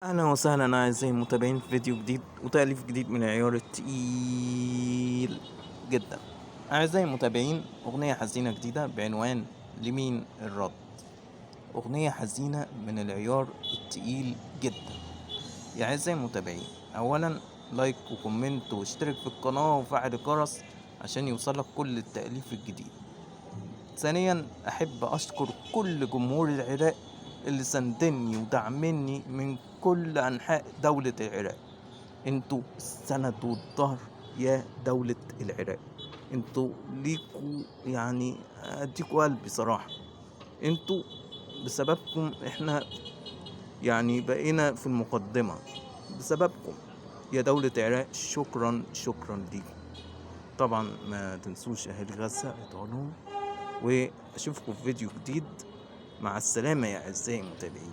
أهلا وسهلا أعزائي المتابعين في فيديو جديد وتأليف جديد من العيار التقيل جدا. أعزائي المتابعين، أغنية حزينة جديدة بعنوان لمين الرد. أغنية حزينة من العيار التقيل جدا. يا أعزائي المتابعين، أولا لايك وكومنت واشترك في القناة وفعل الجرس عشان يوصلك كل التأليف الجديد. ثانيا أحب أشكر كل جمهور العراق اللي ساندني ودعمني من كل أنحاء دولة العراق. انتوا السند والظهر يا دولة العراق، انتوا ليكوا يعني اديكوا قلبي صراحة. انتوا بسببكم احنا يعني بقينا في المقدمة، بسببكم يا دولة العراق. شكرا شكرا ليكم. طبعا ما تنسوش اهالي غزة ادعوا، واشوفكم في فيديو جديد. مع السلامة يا اعزائي المتابعين.